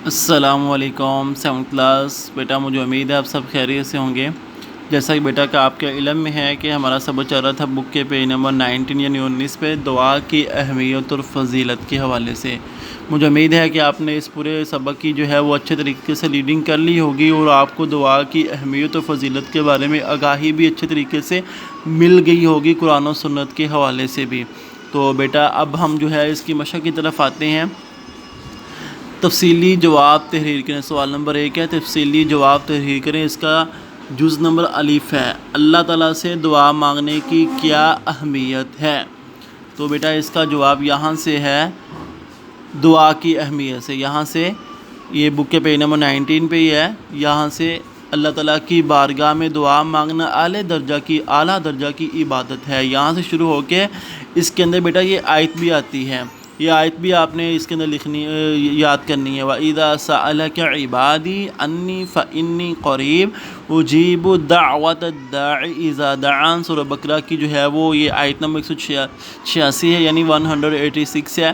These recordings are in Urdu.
السلام علیکم 7th کلاس بیٹا، مجھے امید ہے آپ سب خیریت سے ہوں گے۔ جیسا کہ بیٹا کہ آپ کے علم میں ہے کہ ہمارا سبق چل رہا تھا بک کے پیج نمبر 19 یعنی 19 پہ دعا کی اہمیت اور فضیلت کے حوالے سے۔ مجھے امید ہے کہ آپ نے اس پورے سبق کی جو ہے وہ اچھے طریقے سے لیڈنگ کر لی ہوگی اور آپ کو دعا کی اہمیت اور فضیلت کے بارے میں آگاہی بھی اچھے طریقے سے مل گئی ہوگی قرآن و سنت کے حوالے سے بھی۔ تو بیٹا اب ہم جو ہے اس کی مشق کی طرف آتے ہیں۔ تفصیلی جواب تحریر کریں۔ سوال نمبر 1 ہے تفصیلی جواب تحریر کریں۔ اس کا جز نمبر الف ہے، اللہ تعالیٰ سے دعا مانگنے کی کیا اہمیت ہے؟ تو بیٹا اس کا جواب یہاں سے ہے دعا کی اہمیت سے۔ یہاں سے یہ بک کے پیج نمبر 19 پہ ہی ہے، یہاں سے اللہ تعالیٰ کی بارگاہ میں دعا مانگنا اعلیٰ درجہ کی عبادت ہے۔ یہاں سے شروع ہو کے اس کے اندر بیٹا یہ آیت بھی آتی ہے، یہ آیت بھی آپ نے اس کے اندر یاد کرنی ہے۔ وَإِذَا سَأَلَكَ عِبَادِي عَنِّي فَإِنِّي قَرِيبٌ أُجِيبُ دَعْوَةَ الدَّاعِ إِذَا دَعَانِ۔ سورہ بقرہ کی جو ہے وہ یہ آیت نمبر 186 ہے، یعنی 186 ہے۔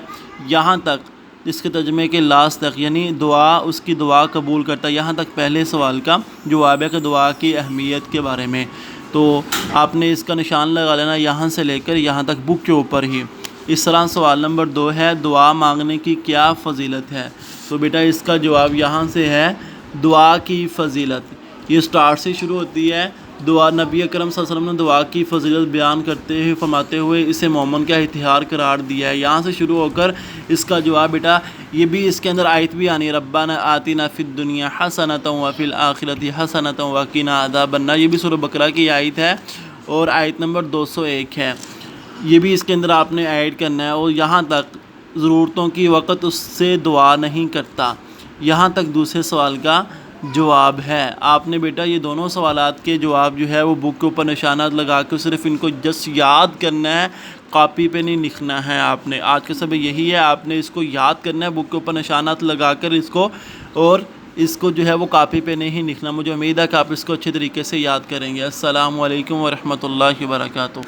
یہاں تک اس کے ترجمے کے لاسٹ تک، یعنی دعا اس کی دعا قبول کرتا ہے، یہاں تک پہلے سوال کا جواب ہے کہ دعا کی اہمیت کے بارے میں۔ تو آپ نے اس کا نشان لگا لینا یہاں سے لے کر یہاں تک بک کے اوپر ہی۔ اس طرح سوال نمبر 2 ہے دعا مانگنے کی کیا فضیلت ہے؟ تو بیٹا اس کا جواب یہاں سے ہے دعا کی فضیلت۔ یہ سٹارٹ سے شروع ہوتی ہے۔ دعا نبی اکرم صلی اللہ علیہ وسلم نے دعا کی فضیلت بیان کرتے ہوئے فرماتے ہوئے اسے مومن کا اشتہار قرار دیا ہے۔ یہاں سے شروع ہو کر اس کا جواب بیٹا یہ بھی اس کے اندر آیت بھی آنی ہے، ربنا آتنا فی الدنیا حسنۃ وفی الآخرۃ حسنۃ وقنا عذاب النار۔ یہ بھی سورہ بقرہ کی آیت ہے اور آیت نمبر 201 ہے۔ یہ بھی اس کے اندر آپ نے ایڈ کرنا ہے۔ اور یہاں تک ضرورتوں کی وقت اس سے دعا نہیں کرتا، یہاں تک دوسرے سوال کا جواب ہے۔ آپ نے بیٹا یہ دونوں سوالات کے جواب جو ہے وہ بک کے اوپر نشانات لگا کے صرف ان کو جسٹ یاد کرنا ہے، کاپی پہ نہیں لکھنا ہے۔ آپ نے آج کا سبق یہی ہے، آپ نے اس کو یاد کرنا ہے بک کے اوپر نشانات لگا کر اس کو، اور اس کو جو ہے وہ کاپی پہ نہیں لکھنا۔ مجھے امید ہے کہ آپ اس کو اچھے طریقے سے یاد کریں گے۔ السلام علیکم ورحمۃ اللہ وبرکاتہ۔